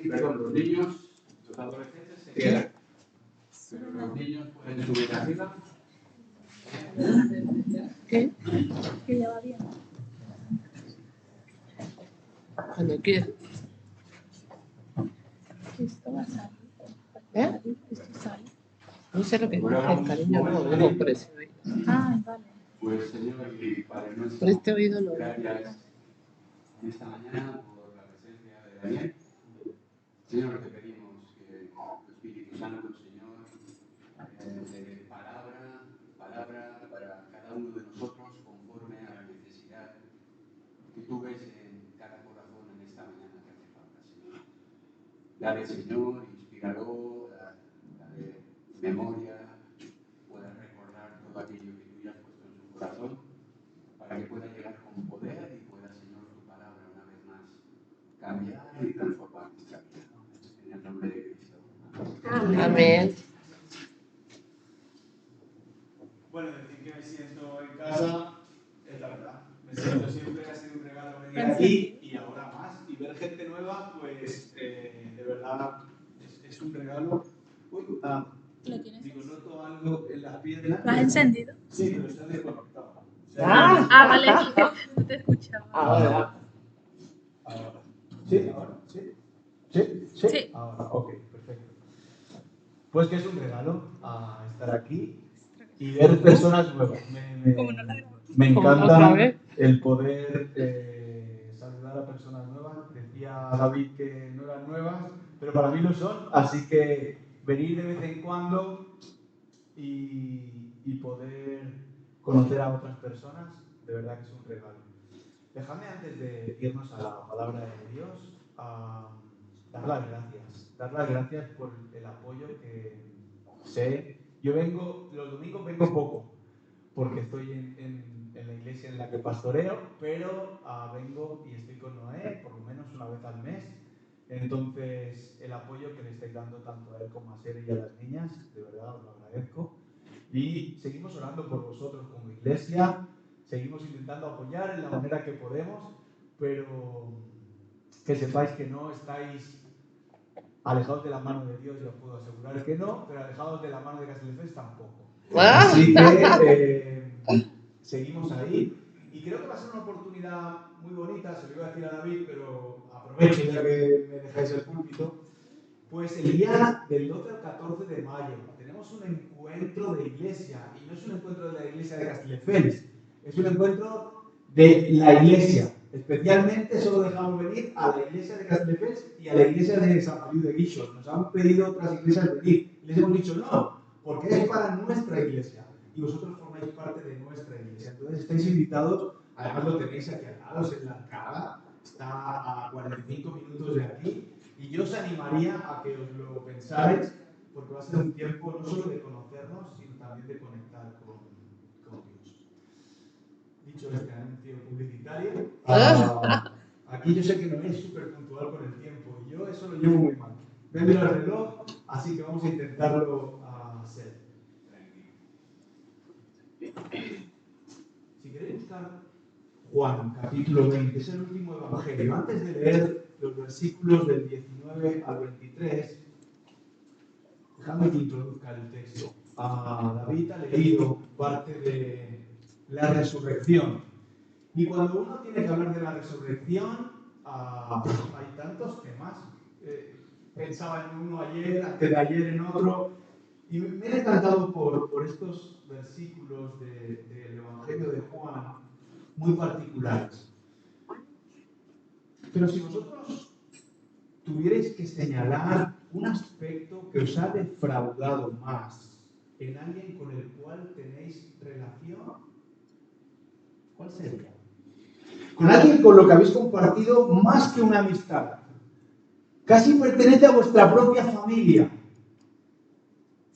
sí, perdón, los niños, los adolescentes se quedan. Pero los niños pueden subir arriba. ¿Qué? Que ya va bien. Cuando quieras. Esto va a salir. ¿Eh? Esto sale. No sé lo que dice, cariño, no, digo por ese oído. Ah, vale. Pues Señor y Padre nuestro, Por este oído no. gracias en esta mañana por la presencia de Daniel. Señor, te pedimos que tu Espíritu Santo, Señor, te dé palabra para cada uno de nosotros conforme a la necesidad que tú ves en cada corazón en esta mañana que hace falta, Señor. Dale, Señor, inspíralo, dale memoria, pueda recordar todo aquello que tú ya has puesto en su corazón, para que pueda llegar con poder y pueda, Señor, tu palabra una vez más cambiar y transformar nuestra vida. En el nombre de Cristo. Amén. Bueno, decir que me siento en casa es la verdad. Me siento siempre, ha sido un regalo venir aquí y ahora más. Y ver gente nueva, pues de verdad es un regalo. Uy, ¿Lo tienes? digo, noto algo en las piernas. ¿Lo has encendido? Sí, pero está desconectado. O sea, Ah, vale. No te escuchaba. Ahora. ahora. ¿Sí? ¿Ahora? ¿Sí? ¿Sí? ¿Sí? Sí. Ahora, ok, perfecto. Pues que es un regalo estar aquí y ver personas nuevas. Como no la grabo. Me Como otra encanta vez. el poder saludar a personas nuevas. Decía David que no eran nuevas, pero para mí lo son. Así que venir de vez en cuando y poder conocer a otras personas, de verdad que es un regalo. Dejadme antes de irnos a la palabra de Dios, dar las gracias. Dar las gracias por el apoyo que sé. Yo los domingos vengo poco, porque estoy en la iglesia en la que pastoreo, pero vengo y estoy con Noé por lo menos una vez al mes. Entonces, el apoyo que le estáis dando tanto a él como a Sere y a las niñas, de verdad os lo agradezco. Y seguimos orando por vosotros como iglesia, seguimos intentando apoyar en la manera que podemos, pero que sepáis que no estáis alejados de la mano de Dios, ya os puedo asegurar que no, pero alejados de la mano de Castelldefels tampoco. Así que seguimos ahí y creo que va a ser una oportunidad muy bonita, se lo iba a decir a David, pero aprovecho ya que me dejáis el púlpito. Pues el día del 12 al 14 de mayo tenemos un encuentro de iglesia, y no es un encuentro de la iglesia de Castelldefels, es un encuentro de la iglesia. Especialmente solo dejamos venir a la iglesia de Castelldefels y a la iglesia de San Feliu de Guíxols. Nos han pedido otras iglesias venir y les hemos dicho no, porque es para nuestra iglesia y vosotros formáis parte de nuestra iglesia. Entonces estáis invitados, además lo tenéis aquí al lado, es en la Arcada, está a 45 minutos de aquí. Y yo os animaría a que os lo pensáis, porque va a ser un tiempo no solo de conocernos, sino también de conectar con Dios. Dicho este anuncio publicitario, aquí yo sé que no es súper puntual con el tiempo, y yo eso lo llevo muy mal. Ven el reloj, así que vamos a intentarlo hacer. Si queréis buscar Juan, capítulo 20, es el último evangelio. Antes de leer los versículos del 19 al 23, dejadme que introduzca el texto. David ha leído parte de la resurrección. Y cuando uno tiene que hablar de la resurrección, hay tantos temas. Pensaba en uno ayer, antes de ayer en otro, y me he decantado por estos versículos del Evangelio de Juan muy particulares. Pero si vosotros tuvierais que señalar un aspecto que os ha defraudado más en alguien con el cual tenéis relación, ¿cuál sería? Con alguien con lo que habéis compartido más que una amistad. Casi pertenece a vuestra propia familia.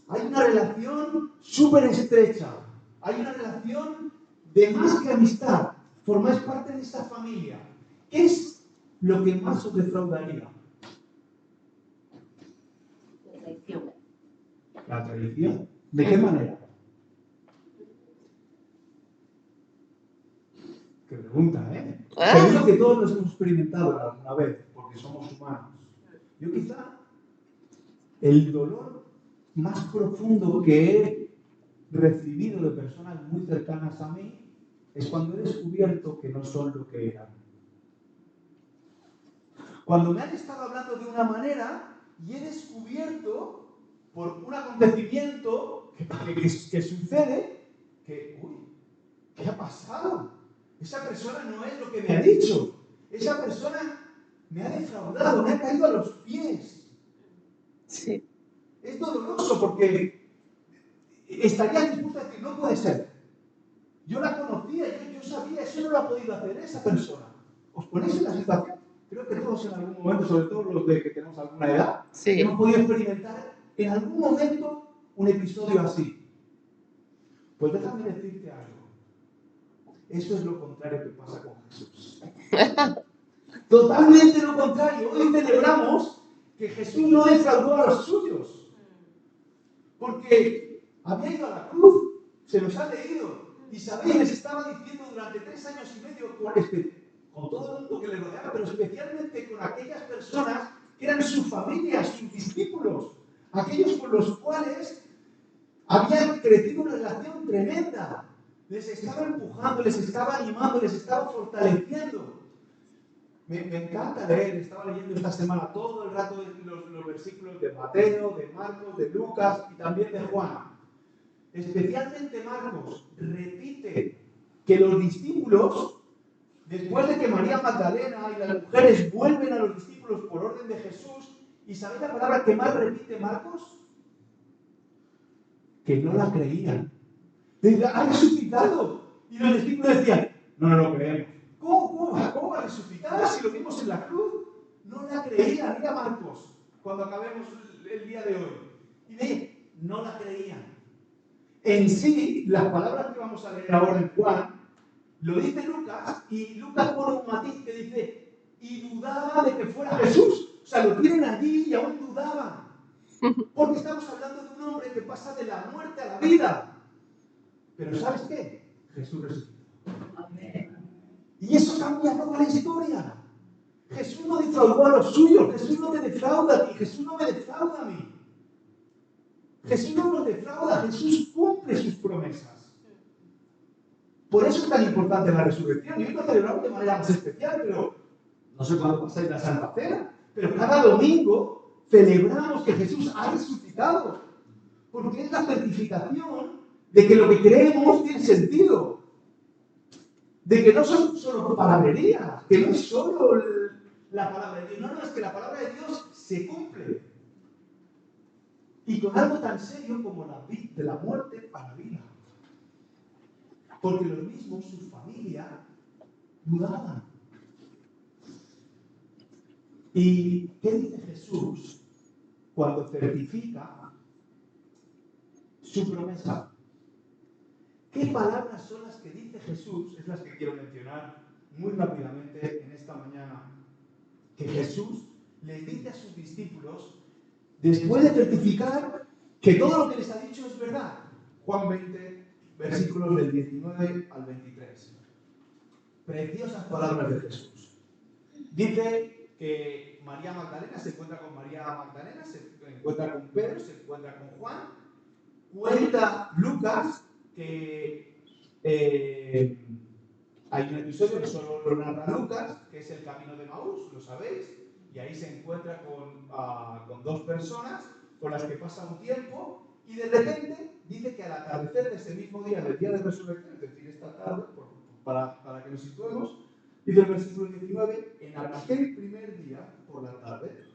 Hay una relación súper estrecha. Hay una relación de más que amistad. Formáis parte de esta familia. ¿Qué es lo que más os defraudaría? La traición. La traición. ¿De qué manera? Qué pregunta, ¿eh? Seguro que todos los hemos experimentado alguna vez, porque somos humanos. Yo quizá el dolor más profundo que he recibido de personas muy cercanas a mí es cuando he descubierto que no son lo que eran. Cuando me han estado hablando de una manera y he descubierto por un acontecimiento que sucede que, ¿qué ha pasado? Esa persona no es lo que me ha dicho. Esa persona me ha defraudado, me ha caído a los pies. Sí. Es doloroso porque estaría dispuesto a decir, no puede ser. Yo la conocía, yo sabía, eso no lo ha podido hacer esa persona. ¿Os ponéis en la situación? Creo que todos en algún momento, sobre todo los de que tenemos alguna edad, Sí. hemos podido experimentar en algún momento un episodio así. Pues déjame decirte algo. Eso es lo contrario que pasa con Jesús. Totalmente lo contrario. Hoy celebramos que Jesús no defraudó a los suyos. Porque había ido a la cruz, se nos ha leído. Y sabéis, les estaba diciendo durante 3 años y medio con todo el mundo que le rodeaba, pero especialmente con aquellas personas que eran su familia, sus discípulos, aquellos con los cuales habían crecido una relación tremenda. Les estaba empujando, les estaba animando, les estaba fortaleciendo. Me encanta leer, estaba leyendo esta semana todo el rato los versículos de Mateo, de Marcos, de Lucas y también de Juan. Especialmente Marcos repite que los discípulos, después de que María Magdalena y las mujeres vuelven a los discípulos por orden de Jesús, ¿y sabéis la palabra que más repite Marcos? Que no la creían. Dice, ha resucitado. Y los discípulos decían, no lo creemos. ¿Cómo va a resucitar si lo vimos en la cruz? No la creían. Mira Marcos, cuando acabemos el día de hoy. Y ve, no la creían. En sí, las palabras que vamos a leer ahora en Juan, lo dice Lucas, y Lucas pone un matiz que dice, y dudaba de que fuera Jesús. O sea, lo tienen allí y aún dudaban. Porque estamos hablando de un hombre que pasa de la muerte a la vida. Pero ¿sabes qué? Jesús resucitó. Y eso cambia toda la historia. Jesús no defraudó a los suyos. Jesús no te defrauda a ti. Jesús no me defrauda a mí. Jesús no nos defrauda. Jesús cumple sus promesas. Por eso es tan importante la resurrección. Y hoy lo celebramos de manera más especial, pero no sé cuándo pasáis la Santa Cena. Pero cada domingo celebramos que Jesús ha resucitado. Porque es la certificación de que lo que creemos tiene sentido. De que no son solo palabrerías, que no es solo la palabra de Dios. No, es que la palabra de Dios se cumple. Y con algo tan serio como de la muerte a la vida. Porque los mismos, su familia, dudaban. ¿Y qué dice Jesús cuando certifica su promesa? ¿Qué palabras son las que dice Jesús? Es las que quiero mencionar muy rápidamente en esta mañana. Que Jesús les dice a sus discípulos, después de certificar que todo lo que les ha dicho es verdad. Juan 20, versículos del 19 al 23. Preciosas palabras de Jesús. Dice que María Magdalena se encuentra con María Magdalena, se encuentra con Pedro, se encuentra con Juan. Cuenta Lucas que hay un episodio que solo lo narra Lucas, que es el camino de Maús, lo sabéis, y ahí se encuentra con 2 personas con las que pasa un tiempo, y de repente dice que al atardecer de ese mismo día, del día de resurrección, es decir, esta tarde, para que nos situemos, dice el versículo 19, en aquel primer día, por la tarde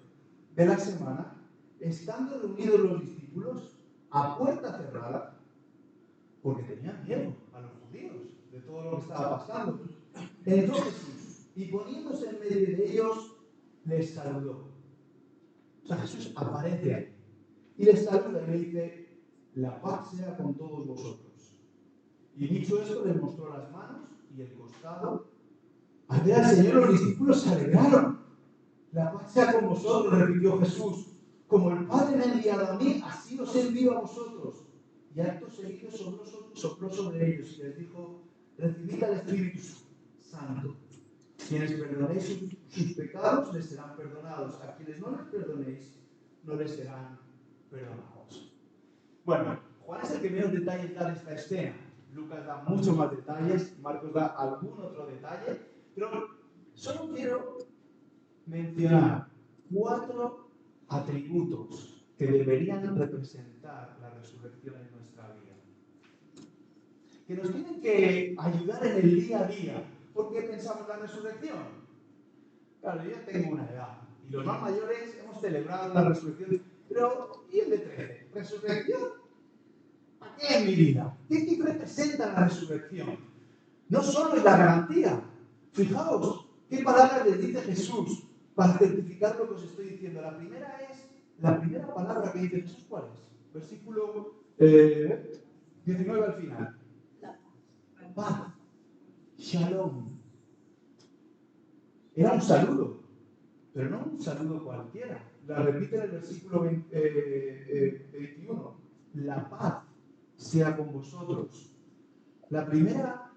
de la semana, estando reunidos los discípulos a puerta cerrada, porque tenían miedo a los judíos de todo lo que estaba pasando. Entró Jesús y poniéndose en medio de ellos, les saludó. O sea, Jesús aparece ahí y les saluda y le dice, la paz sea con todos vosotros. Y dicho esto, les mostró las manos y el costado. Al ver al Señor, los discípulos se alegraron. La paz sea con vosotros, repitió Jesús. Como el Padre me ha enviado a mí, así os envío a vosotros. Y acto seguido sopló sobre ellos y les dijo, recibid al Espíritu Santo. Quienes perdonéis sus pecados les serán perdonados. A quienes no les perdonéis, no les serán perdonados. Bueno, Juan es el que menos detalles da de esta escena. Lucas da muchos más detalles, Marcos da algún otro detalle, pero solo quiero mencionar 4 atributos que deberían representar la resurrección en nuestra vida, que nos tienen que ayudar en el día a día. ¿Por qué pensamos en la resurrección? Claro, yo tengo una edad y los más mayores hemos celebrado la resurrección, pero ¿y el de 13? ¿Resurrección? ¿Para qué en mi vida? ¿Qué representa la resurrección? No solo es la garantía. Fijaos qué palabras les dice Jesús para certificar lo que os estoy diciendo. La primera palabra que dice Jesús, ¿cuál es? Versículo 19 al final. Paz. Shalom. Era un saludo, pero no un saludo cualquiera. La repite en el versículo 21. La paz sea con vosotros. La primera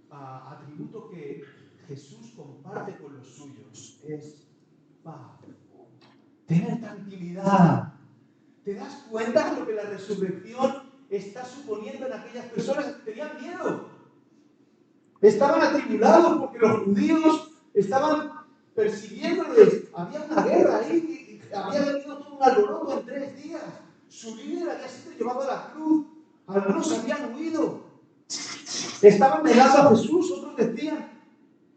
atributo que Jesús comparte con los suyos es paz. Tener tranquilidad. ¿Te das cuenta de lo que la resurrección está suponiendo en aquellas personas que tenían miedo? Estaban atribulados porque los judíos estaban persiguiéndoles. Había una guerra ahí, había venido todo un alboroto en 3 días. Su líder había sido llevado a la cruz. Algunos habían huido. Estaban negando a Jesús, otros decían,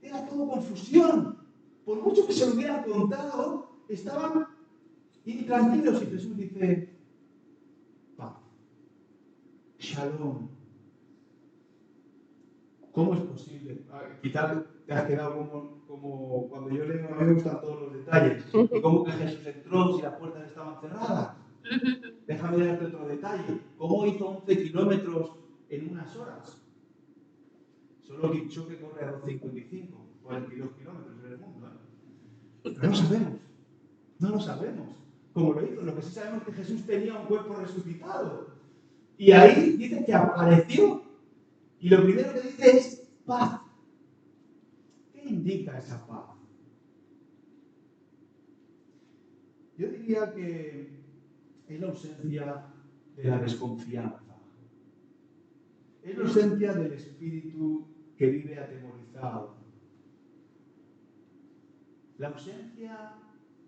era todo confusión. Por mucho que se lo hubieran contado, estaban intranquilos. Y Jesús dice, paz, shalom. ¿Cómo es posible? Quizás te has quedado como cuando yo leo, a mí me gustan todos los detalles. ¿Y cómo que Jesús entró si las puertas estaban cerradas? Déjame darte otro detalle. ¿Cómo hizo 11 kilómetros en unas horas? Solo Kipchoge corre a 2:55, 42 kilómetros en el mundo. No lo sabemos. No lo sabemos. ¿Cómo lo hizo? Lo que sí sabemos es que Jesús tenía un cuerpo resucitado. Y ahí dice que apareció. Y lo primero que dice es paz. ¿Qué indica esa paz? Yo diría que es la ausencia de la desconfianza. Es la ausencia del espíritu que vive atemorizado. La ausencia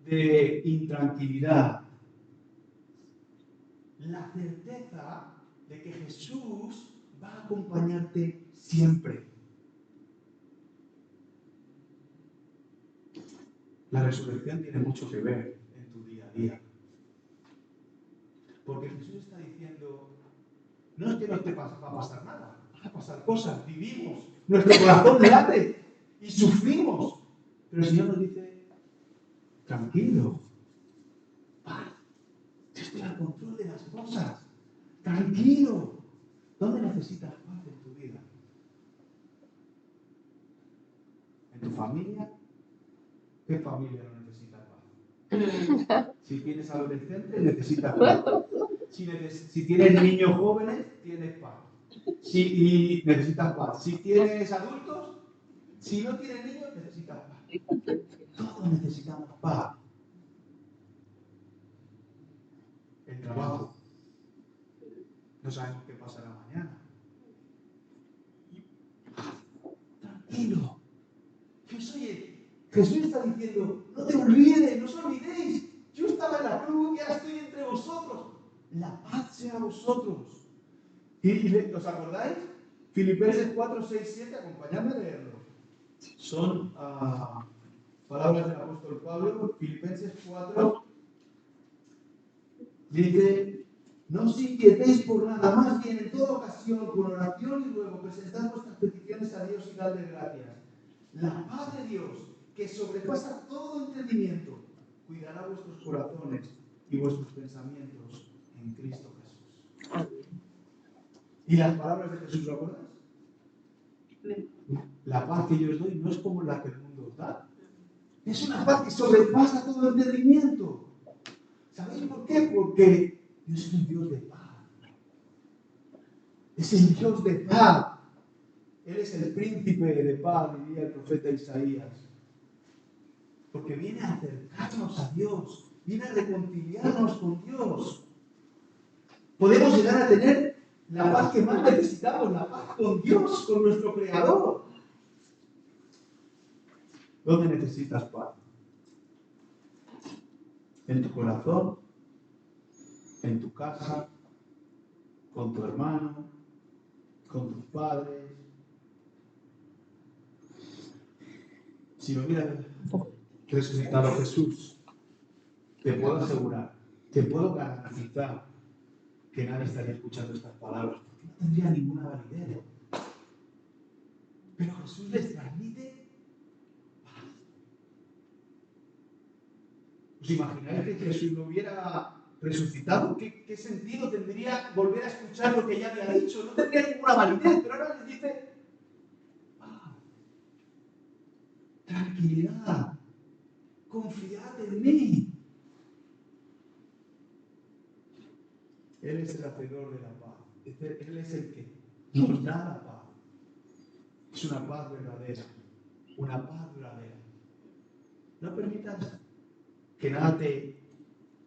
de intranquilidad. La certeza de que Jesús va a acompañarte siempre. La resurrección tiene mucho que ver en tu día a día. Porque Jesús está diciendo, no es que no te va a pasar nada, van a pasar cosas, vivimos, nuestro corazón late y sufrimos. Pero el Señor nos dice, tranquilo, paz, yo estoy al control de las cosas, tranquilo. ¿Dónde necesitas paz en tu vida? ¿En tu familia? ¿Qué familia no necesita paz? Si tienes adolescentes, necesitas paz. Si tienes niños jóvenes, tienes paz. Y necesitas paz. Si tienes adultos, si no tienes niños, necesitas paz. Todos necesitamos paz. El trabajo. No sabemos qué pasará mañana. Tranquilo. Jesús está diciendo, no te olvides, no os olvidéis. Yo estaba en la cruz y ahora estoy entre vosotros. La paz sea a vosotros. ¿Os acordáis? Filipenses 4, 6, 7, acompañadme a leerlo. Son palabras del apóstol Pablo. Filipenses 4 dice, no os inquietéis por nada, más bien en toda ocasión, con oración y ruego, presentad vuestras peticiones a Dios y dadle gracias. La paz de Dios, que sobrepasa todo entendimiento, cuidará vuestros corazones y vuestros pensamientos en Cristo Jesús. ¿Y las palabras de Jesús, lo acuerdas? La paz que yo os doy no es como la que el mundo os da. Es una paz que sobrepasa todo entendimiento. ¿Sabéis por qué? Porque Dios es un Dios de paz. Es el Dios de paz. Él es el príncipe de paz, diría el profeta Isaías. Porque viene a acercarnos a Dios, viene a reconciliarnos con Dios. Podemos llegar a tener la paz que más necesitamos, la paz con Dios, con nuestro Creador. ¿Dónde necesitas paz? ¿En tu corazón? ¿En tu casa? ¿Con tu hermano? ¿Con tus padres? Si lo hubiera resucitado Jesús, te puedo asegurar, te puedo garantizar que nadie estaría escuchando estas palabras, porque no tendría ninguna validez. Pero Jesús les transmite paz. ¿Os imagináis que Jesús no hubiera resucitado? ¿Qué sentido tendría volver a escuchar lo que ya había dicho? No tendría ninguna validez, pero ahora les dice paz, tranquilidad, confiad en mí. Él es el hacedor de la paz. Él es el que nos da la paz. Es una paz verdadera. Una paz duradera. No permitas que nada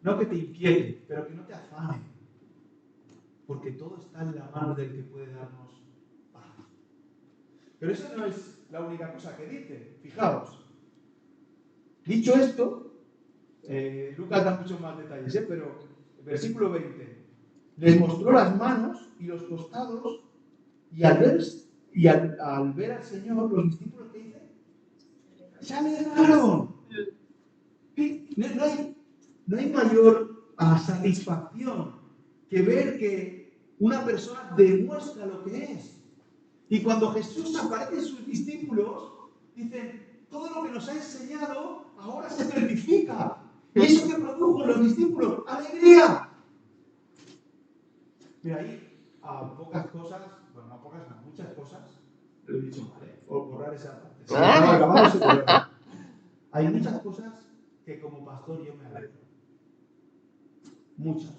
no que te inquiete, pero que no te afane. Porque todo está en la mano del que puede darnos paz. Pero eso no es la única cosa que dice. Fijaos. Dicho esto, Lucas da muchos más detalles, pero el versículo 20. Les mostró las manos y los costados, y al ver al Señor, los discípulos, ¿qué dicen? ¡Se alegraron! No hay mayor satisfacción que ver que una persona demuestra lo que es. Y cuando Jesús aparece en sus discípulos, dicen, todo lo que nos ha enseñado ahora se certifica. Y eso que produjo en los discípulos, ¡alegría! Mira, ahí a pocas cosas, bueno, a pocas, no, muchas cosas, lo he dicho mal, por borrar esa parte. Si no acabamos, se borra. Hay muchas cosas que como pastor yo me alegro. Muchas.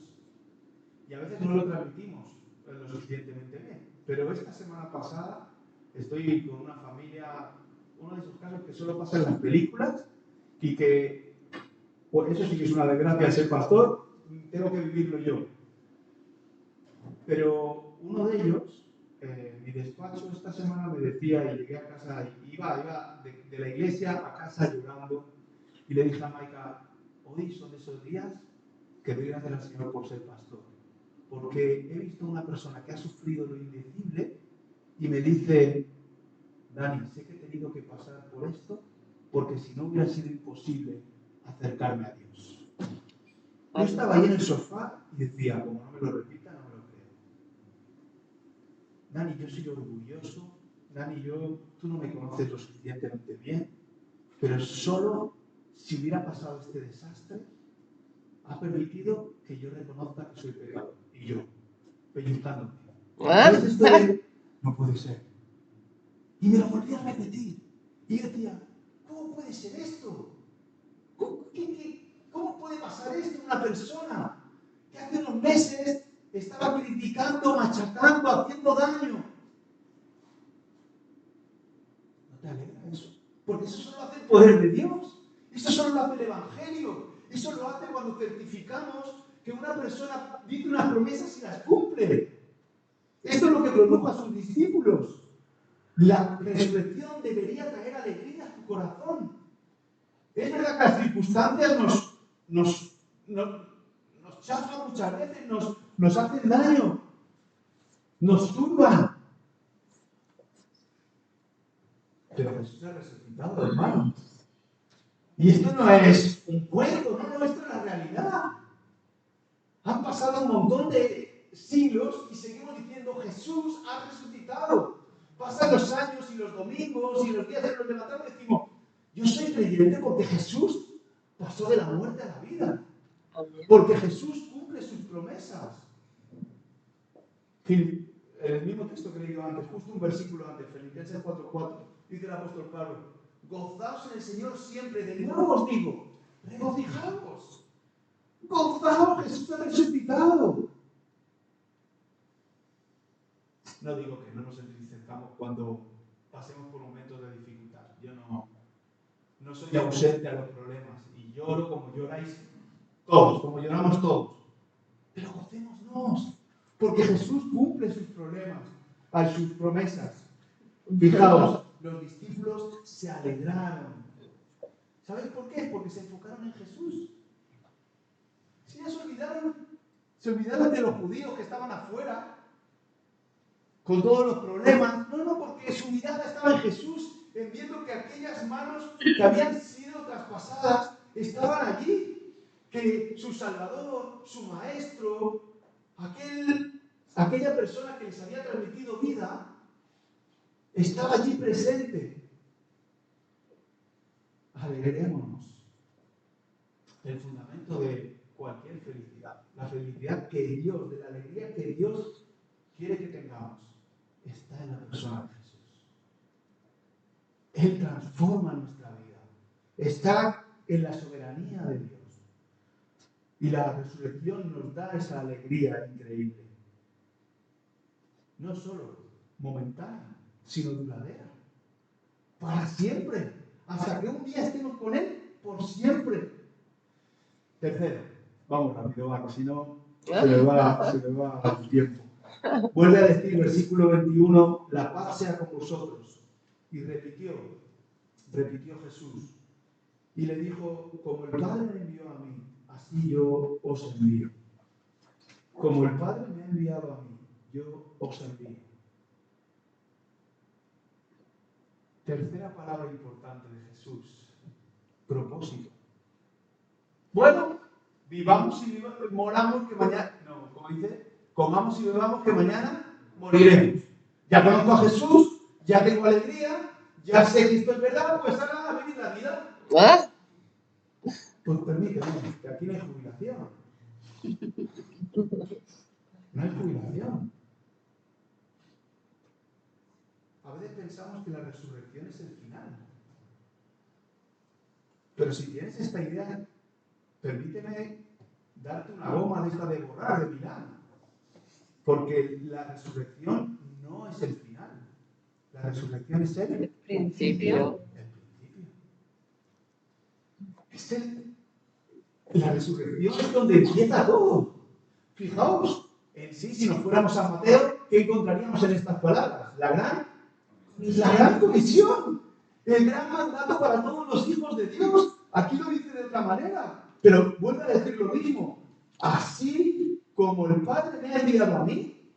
Y a veces no lo transmitimos lo suficientemente bien. Pero esta semana pasada estoy con una familia, uno de esos casos que solo pasa en las películas y que, pues eso sí que es una desgracia ser pastor, tengo que vivirlo yo. Pero uno de ellos, mi despacho esta semana me decía, y llegué a casa, y iba de la iglesia a casa llorando, y le dije a Maika, hoy son esos días que doy gracias al Señor por ser pastor, porque he visto a una persona que ha sufrido lo indecible y me dice, Dani, sé que he tenido que pasar por esto, porque si no hubiera sido imposible acercarme a Dios. Yo estaba ahí en el sofá y decía, como no me lo repita, no me lo creo. Dani, yo soy orgulloso. Dani, tú no me conoces lo suficientemente bien, pero solo si hubiera pasado este desastre, ha permitido que yo reconozca que soy pecador. Y yo, pellizcándome. Entonces esto no puede ser. Y me lo volví a repetir. Y yo decía, ¿cómo puede ser esto? ¿Cómo puede pasar esto en una persona que hace unos meses estaba criticando, machacando, haciendo daño? ¿No te alegra eso? Porque eso solo hace el poder de Dios. Eso solo lo hace el Evangelio. Eso lo hace cuando certificamos que una persona dice unas promesas y las cumple. Esto es lo que produjo a sus discípulos. La resurrección debería traer alegría a tu corazón. Es verdad que las circunstancias nos chafan muchas veces, nos hacen daño, nos turban. Pero Jesús ha resucitado, hermano. Y esto no es un cuento, no, esto es la realidad. Han pasado un montón de siglos y seguimos diciendo Jesús ha resucitado. Pasan los años y los domingos y los días que nos levantamos y decimos, yo soy creyente porque Jesús pasó de la muerte a la vida. Porque Jesús cumple sus promesas. En el mismo texto que he leído antes, justo un versículo antes, Filipenses 4:4, dice el apóstol Pablo, gozaos en el Señor siempre. De nuevo os digo, regocijaos. Gozaos, Jesús ha resucitado. No digo que no nos entristezcamos cuando pasemos por momentos de dificultad. Yo no soy ausente a los problemas y lloro como lloráis todos, como lloramos todos. Pero gocémonos, porque Jesús cumple sus problemas, sus promesas. Fijaos, los discípulos se alegraron. ¿Sabéis por qué? Porque se enfocaron en Jesús. Si ya se olvidaron de los judíos que estaban afuera, con todos los problemas. No, porque su mirada estaba en Jesús, en viendo que aquellas manos que habían sido traspasadas estaban allí, que su Salvador, su Maestro, aquella persona que les había transmitido vida, estaba allí presente. Alegrémonos. El fundamento de cualquier felicidad, la felicidad que Dios, de la alegría que Dios quiere que tengamos, está en la persona de Jesús. Él transforma nuestra vida. Está en la soberanía de Dios. Y la resurrección nos da esa alegría increíble. No solo momentánea, sino duradera. Para siempre. Hasta que un día estemos con Él, por siempre. Tercero, vamos rápido, que si no se me va el tiempo. Vuelve a decir, versículo 21, la paz sea con vosotros. Y repitió Jesús. Y le dijo, como el Padre me envió a mí, así yo os envío. Como el Padre me ha enviado a mí, yo os envío. Tercera palabra importante de Jesús. Propósito. Bueno, vivamos y moramos que mañana... No, como dice, comamos y bebamos que mañana moriremos. Ya conozco a Jesús, ya tengo alegría, ya sé que esto es verdad, pues ahora a vivir la vida. Pues permíteme, que aquí no hay jubilación. No hay jubilación. A veces pensamos que la resurrección es el final. Pero si tienes esta idea, permíteme darte una goma de esta de borrar de Milán. Porque la resurrección no es el final. La resurrección es el Principio. La resurrección es donde empieza todo. Fijaos, en sí, si nos fuéramos a Mateo, ¿qué encontraríamos en estas palabras? La gran comisión, el gran mandato para todos los hijos de Dios. Aquí lo dice de otra manera, pero vuelve a decir lo mismo. Así como el Padre me ha enviado a mí,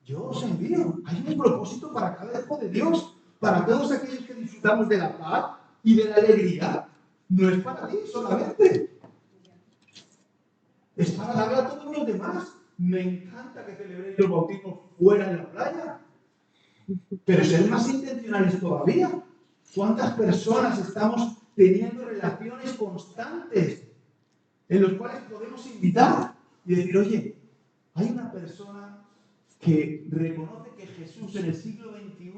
yo os envío. Hay un propósito para cada hijo de Dios, para todos aquellos que disfrutamos de la paz y de la alegría. No es para ti solamente. Es para darle a todos los demás. Me encanta que celebréis los bautismos fuera en la playa. Pero ser más intencionales todavía. ¿Cuántas personas estamos teniendo relaciones constantes en las cuales podemos invitar y decir, oye, hay una persona que reconoce que Jesús en el siglo XXI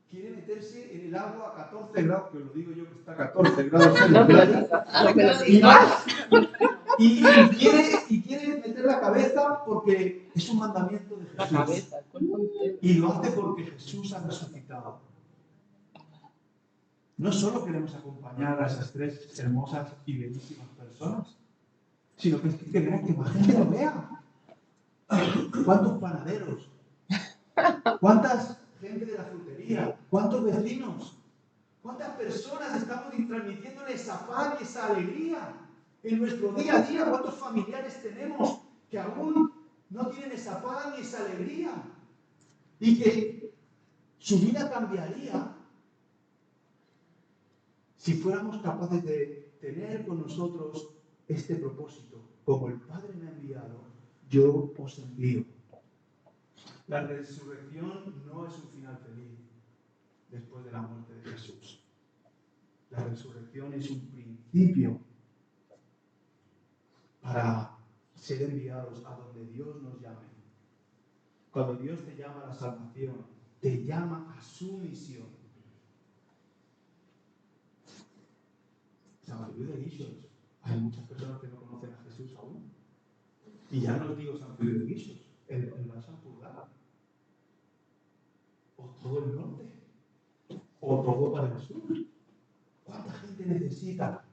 quiere meterse en el agua a 14 grados, que os lo digo yo que está a 14 grados en la playa, y más, y quiere meter la cabeza porque es un mandamiento de Jesús. Y lo hace porque Jesús ha resucitado. No solo queremos acompañar a esas tres hermosas y bellísimas personas, sino que queremos que más gente lo vea. ¿Cuántos panaderos? ¿Cuántas gente de la frutería? ¿Cuántos vecinos? ¿Cuántas personas estamos transmitiéndole esa paz y esa alegría en nuestro día a día? ¿Cuántos familiares tenemos que aún no tienen esa paz ni esa alegría? Y que su vida cambiaría si fuéramos capaces de tener con nosotros este propósito. Como el Padre me ha enviado, yo os envío. La resurrección no es un final feliz después de la muerte de Jesús. La resurrección es un principio para ser enviados a donde Dios nos llame. Cuando Dios te llama a la salvación, te llama a su misión. San Felipe de Guixos. Hay muchas personas que no conocen a Jesús aún. Y ya no os digo San Felipe de Guixos, el Valle Ampurdá. O todo el norte. o todo para Jesús. ¿Cuánta gente necesita?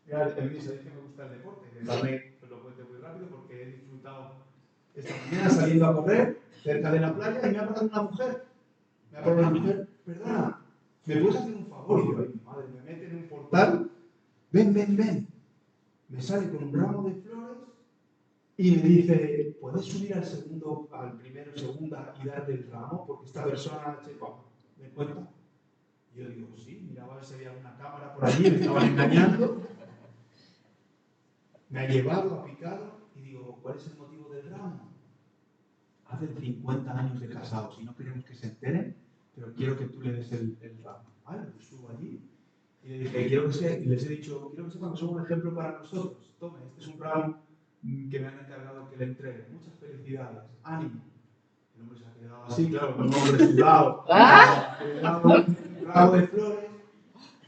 Mira, a mí sabéis que me gusta el deporte, que también os lo cuento muy rápido porque he disfrutado esta mañana saliendo a correr cerca de la playa y me ha parado una mujer. Perdona, ¿me puedes hacer un favor? Y yo, ay, madre, me mete en un portal, ven. Me sale con un ramo de flores y me dice, ¿puedes subir al primero, segunda y darle el ramo? Porque esta persona, ¿me cuenta? Y yo digo, sí, miraba a ver si había una cámara por allí, me estaban engañando. Me ha llevado, ha picado y digo, ¿cuál es el motivo del ramo? Hace 50 años de casados y no queremos que se enteren, pero quiero que tú le des el ramo. Vale, pues subo allí y le dije, y les he dicho, quiero que sepan que son un ejemplo para nosotros. Tome, este es un ramo que me han encargado que le entregue. Muchas felicidades, ánimo. El hombre se ha quedado así, claro, con un hombre sudado. Le he dado un ramo de flores,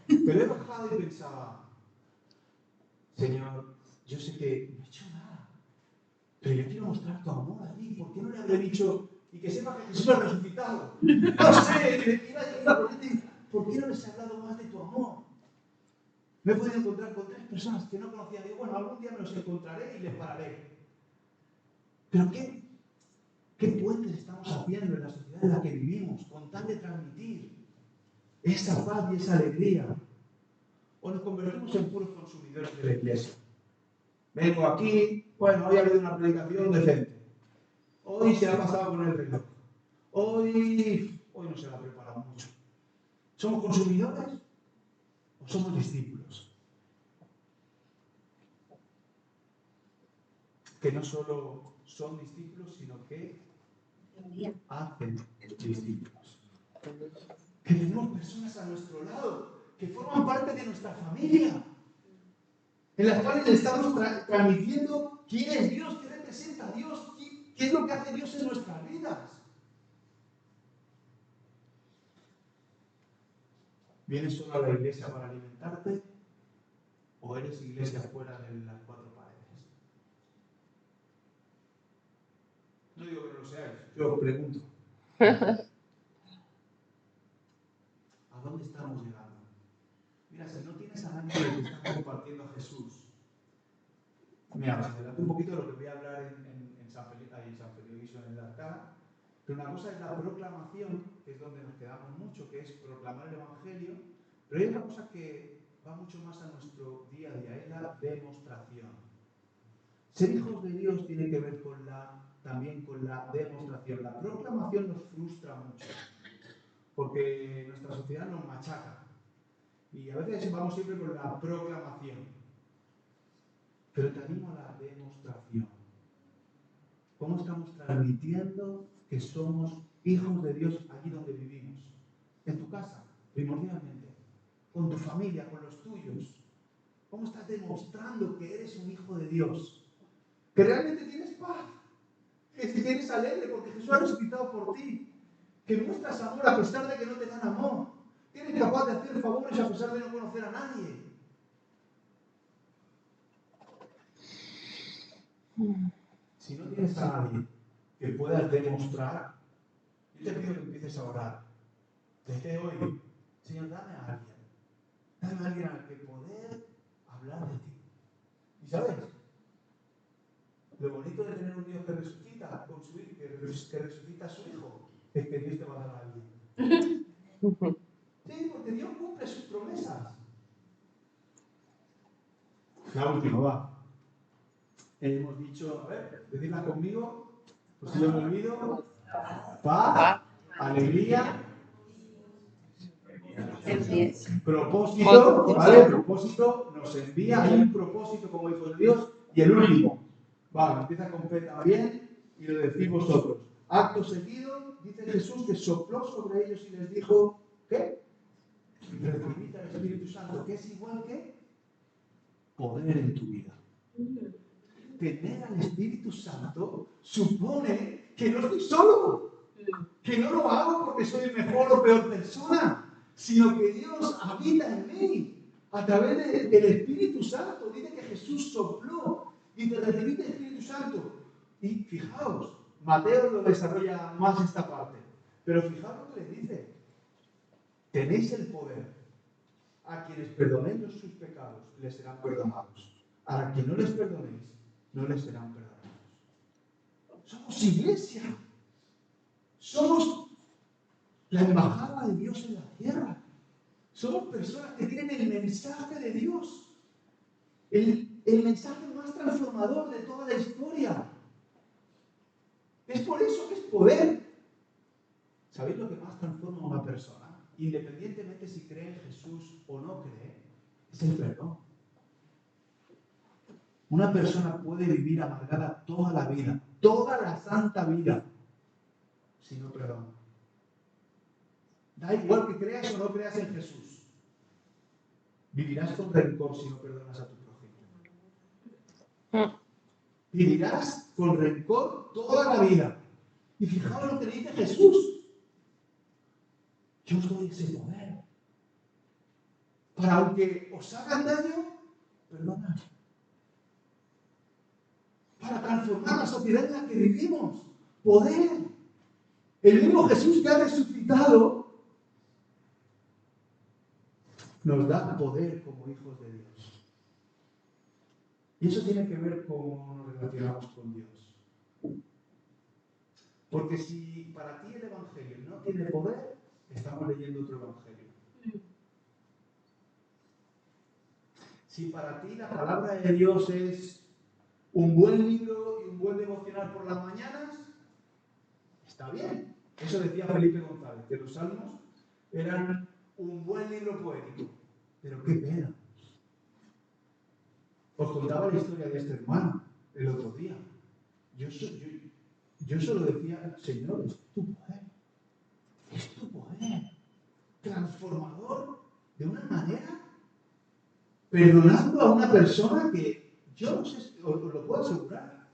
pero he bajado y pensaba, Señor, yo sé que no he hecho nada, pero yo quiero mostrar tu amor allí. ¿Por qué no le habré dicho y que sepa que Jesús ha resucitado? No sé, ¿por qué no les he hablado más de tu amor? Me he podido encontrar con 3 personas que no conocía. Digo, bueno, algún día me los encontraré y les pararé. Pero ¿qué puentes estamos haciendo en la sociedad en la que vivimos con tal de transmitir esa paz y esa alegría? ¿O nos convertimos en puros consumidores de la iglesia? Vengo aquí, bueno, hoy ha habido una predicación decente. Hoy se ha pasado con el reloj. Hoy no se la ha preparado mucho. ¿Somos consumidores o somos discípulos? Que no solo son discípulos, sino que hacen discípulos. Que tenemos personas a nuestro lado, que forman parte de nuestra familia, en las cuales le estamos transmitiendo quién es Dios, qué representa a Dios, qué es lo que hace Dios en nuestras vidas. ¿Vienes solo a la iglesia para alimentarte o eres iglesia fuera de las 4 paredes? No digo que no lo seáis, yo os pregunto. ¿A dónde estamos llegando? Mira, si no tienes a nadie que está compartiendo a Jesús, mira, os adelanto un poquito de lo que voy a hablar en San Felipe, en el altar, pero una cosa es la proclamación, que es donde nos quedamos mucho, que es proclamar el Evangelio, pero hay otra cosa que va mucho más a nuestro día a día, es la demostración. Ser hijos de Dios tiene que ver también con la demostración. La proclamación nos frustra mucho, porque nuestra sociedad nos machaca. Y a veces vamos siempre con la proclamación. Pero te animo a la demostración. ¿Cómo estamos transmitiendo que somos hijos de Dios allí donde vivimos? En tu casa, primordialmente. Con tu familia, con los tuyos. ¿Cómo estás demostrando que eres un hijo de Dios? Que realmente tienes paz. Que eres alegre porque Jesús ha resucitado por ti. Que muestras amor a pesar de que no te dan amor. Que eres capaz de hacer favores a pesar de no conocer a nadie. Si no tienes a nadie que puedas demostrar, yo te pido que empieces a orar. Desde hoy, Señor, dame a alguien. Dame a alguien al que poder hablar de ti. ¿Y sabes? Lo bonito de tener un Dios que resucita con su hijo, que resucita a su hijo, es que Dios te va a dar a alguien. Sí, porque Dios cumple sus promesas. La última, va. Hemos dicho, a ver, decidla conmigo, pues si yo me olvido, paz, alegría, propósito, ¿vale? Propósito nos envía, hay un propósito como hijos de Dios, y el último, vale, empieza con P también, y lo decís vosotros. Acto seguido, dice Jesús que sopló sobre ellos y les dijo, ¿qué? Recibid al Espíritu Santo, que es igual que poder en tu vida. Tener al Espíritu Santo supone que no estoy solo, que no lo hago porque soy mejor o peor persona, sino que Dios habita en mí a través del Espíritu Santo. Dice que Jesús sopló y te recibiste el Espíritu Santo. Y fijaos, Mateo lo desarrolla más esta parte, pero fijaos lo que le dice. Tenéis el poder. A quienes perdonéis sus pecados, les serán perdonados. A quienes no les perdonéis, no les serán perdonados. Somos iglesia. Somos la embajada de Dios en la tierra. Somos personas que tienen el mensaje de Dios. El mensaje más transformador de toda la historia. Es por eso que es poder. ¿Sabéis lo que más transforma a una persona? Independientemente si cree en Jesús o no cree, es el perdón. Una persona puede vivir amargada toda la vida, toda la santa vida, si no perdona. Da igual que creas o no creas en Jesús. Vivirás con rencor si no perdonas a tu prójimo. Vivirás con rencor toda la vida. Y fijaos lo que dice Jesús. Yo os doy ese poder. Para aunque os hagan daño, perdonad. Para transformar la sociedad en la que vivimos. Poder. El mismo Jesús que ha resucitado nos da poder como hijos de Dios. Y eso tiene que ver con cómo nos relacionamos con Dios. Porque si para ti el Evangelio no tiene poder, estamos leyendo otro Evangelio. Si para ti la palabra de Dios es un buen libro y un buen devocional por las mañanas, está bien. Eso decía Felipe González, que los salmos eran un buen libro poético. Pero qué pena. Os contaba la historia de este hermano el otro día. Yo solo decía, Señor, es tu poder. Es tu poder. Transformador de una manera, perdonando a una persona que yo no sé, os lo puedo asegurar.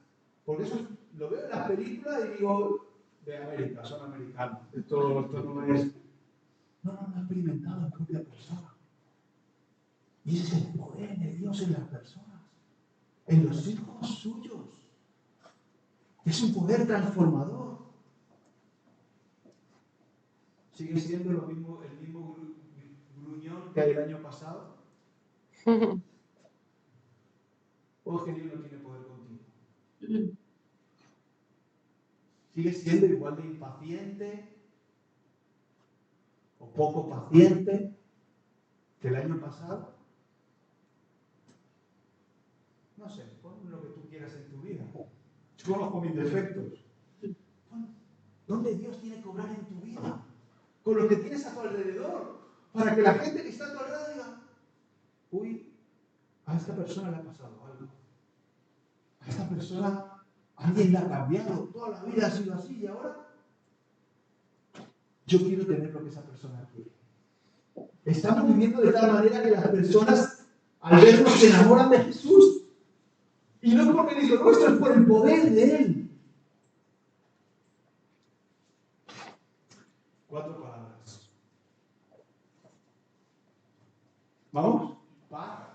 Porque eso lo veo en las películas y digo, de América, son americanos. Esto no es. No he experimentado en propia persona. Y ese es el poder de Dios en las personas, en los hijos suyos. Es un poder transformador. ¿Sigue siendo el mismo gruñón que el año pasado? ¿O es que Dios no tiene poder contigo? ¿Sigue siendo igual de impaciente o poco paciente que el año pasado? No sé, pon lo que tú quieras en tu vida. Yo conozco mis defectos. ¿Dónde Dios tiene que obrar en tu vida? Con lo que tienes a tu alrededor. Para que la gente que está a tu alrededor diga, uy, a esta persona le ha pasado algo. A esta persona alguien la ha cambiado. Toda la vida ha sido así y ahora yo quiero tener lo que esa persona quiere. Estamos viviendo de tal manera que las personas al vernos se enamoran de Jesús. Y no es por mérito nuestro, es por el poder de Él. 4 palabras. ¿Vamos? Paz,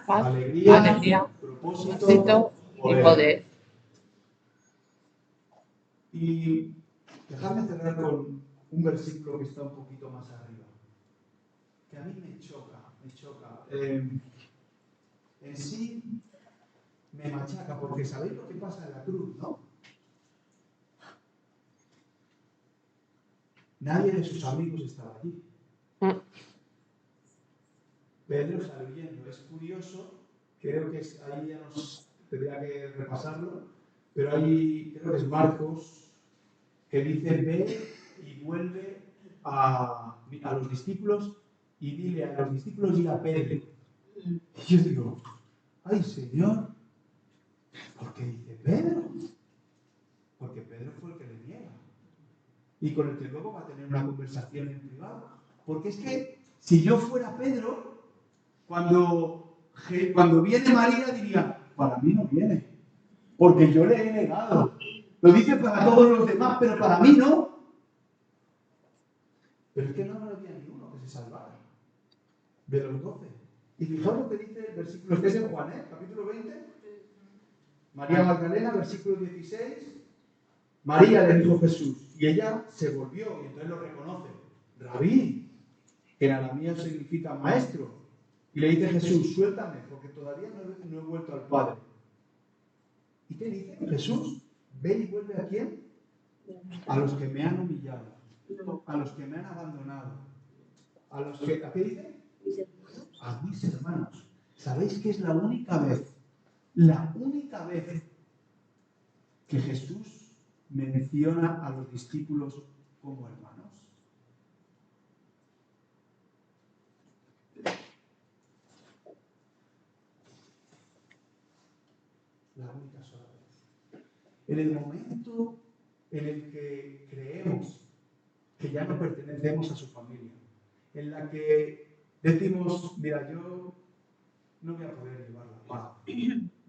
alegría, propósito y poder. Y dejadme cerrar con un versículo que está un poquito más arriba. Que a mí me choca. En sí me machaca, porque sabéis lo que pasa en la cruz, ¿no? Nadie de sus amigos estaba allí. Pedro está huyendo. Es curioso, creo que ahí ya nos tendría que repasarlo, pero ahí creo que es Marcos, que dice, ve y vuelve a los discípulos y dile a los discípulos y a Pedro. Y yo digo, ay Señor, ¿por qué dice Pedro? Porque Pedro fue el que le niega. Y con el que luego va a tener una conversación en privado. Porque es que si yo fuera Pedro, cuando viene María diría, para mí no viene, porque yo le he negado. Lo dice para todos los demás, pero para mí no. Pero es que no había ni uno que se salvara de los 12. Y fijaos lo que dice el versículo, este es en Juan, capítulo 20. María Magdalena, versículo 16. María le dijo Jesús, y ella se volvió, y entonces lo reconoce. Rabí, que en arameo significa maestro. Y le dice Jesús, suéltame, porque todavía no he vuelto al Padre. ¿Y qué dice Jesús? Ven y vuelve ¿a quién? A los que me han humillado, a los que me han abandonado, ¿a qué dice? A mis hermanos. ¿Sabéis que es la única vez que Jesús menciona a los discípulos como hermanos? La única sola vez. En el momento en el que creemos que ya no pertenecemos a su familia, en la que decimos, mira, yo no voy a poder llevar la paz.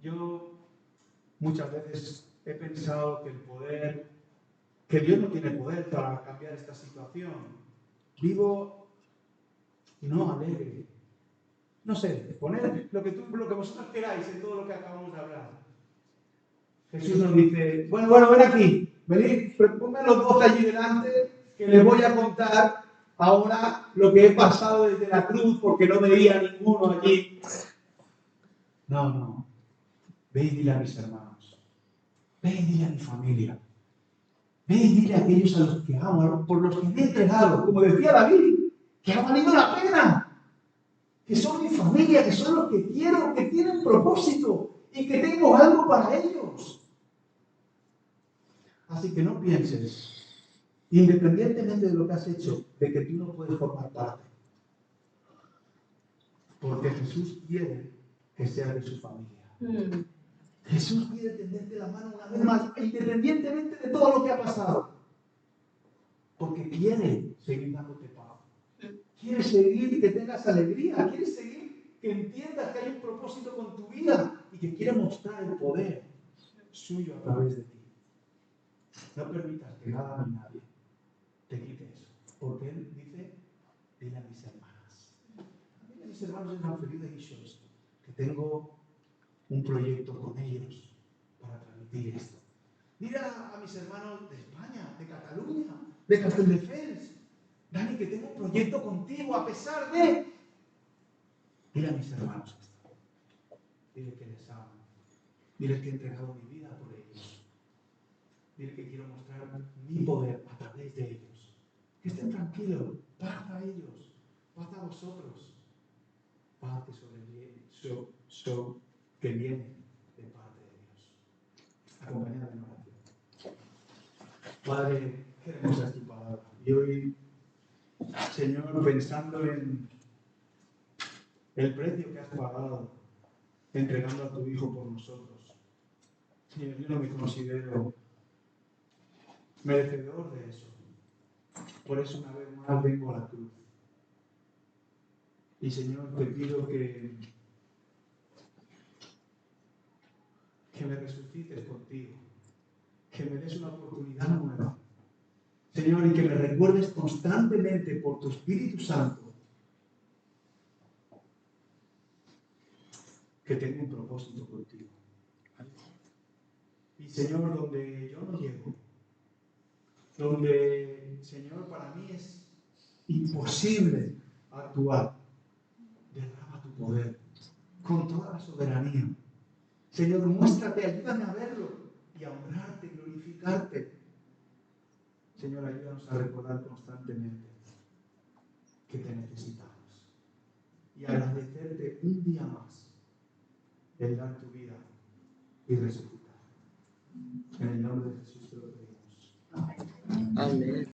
Yo muchas veces he pensado que Dios no tiene poder para cambiar esta situación. Vivo no alegre. No sé, poner lo que vosotros queráis en todo lo que acabamos de hablar. Jesús nos dice, bueno, ven aquí, venid, ponme los dos allí delante, que les voy a contar ahora lo que he pasado desde la cruz, porque no veía a ninguno allí. No. Ve y dile a mis hermanos. Ve y dile a mi familia. Ve y dile a aquellos a los que amo, por los que me he entregado, como decía David, que ha valido la pena, que son mi familia, que son los que quiero, que tienen propósito y que tengo algo para ellos. Así que no pienses, independientemente de lo que has hecho, de que tú no puedes formar parte. Porque Jesús quiere que seas de su familia. Jesús quiere tenderte la mano una vez más, independientemente de todo lo que ha pasado. Porque quiere seguir dándote paz. Quiere seguir que tengas alegría. Quiere seguir que entiendas que hay un propósito con tu vida y que quiere mostrar el poder suyo a través de ti. No permitas que nada ni nadie te quite eso. Porque Él dice, dile a mis hermanas. Dile a mis hermanos en Alfredo de Guixos que tengo un proyecto con ellos para transmitir esto. Dile a mis hermanos de España, de Cataluña, de Castelldefels, Dani, que tengo un proyecto contigo a pesar de... Dile a mis hermanos esto. Dile que les amo. Dile que he entregado mi vida por ellos. Dile que quiero mostrar mi poder a través de ellos. Que estén tranquilos. Paz a ellos. Paz a vosotros. Paz que viene de parte de Dios. Acompañad en oración. Padre, qué hermosa es tu palabra. Y hoy, Señor, pensando en el precio que has pagado entregando a tu Hijo por nosotros. Señor, yo no me considero merecedor de eso. Por eso una vez más vengo a la cruz. Y Señor, te pido que me resucites contigo, que me des una oportunidad nueva. Señor, y que me recuerdes constantemente por tu Espíritu Santo que tengo un propósito contigo. Y Señor, donde yo no llego, donde, Señor, para mí es imposible actuar, derrama tu poder con toda la soberanía. Señor, muéstrate, ayúdame a verlo y a honrarte, glorificarte. Señor, ayúdanos a recordar constantemente que te necesitamos y agradecerte un día más el dar tu vida y resucitar. En el nombre de Jesús te lo pedimos. Amén.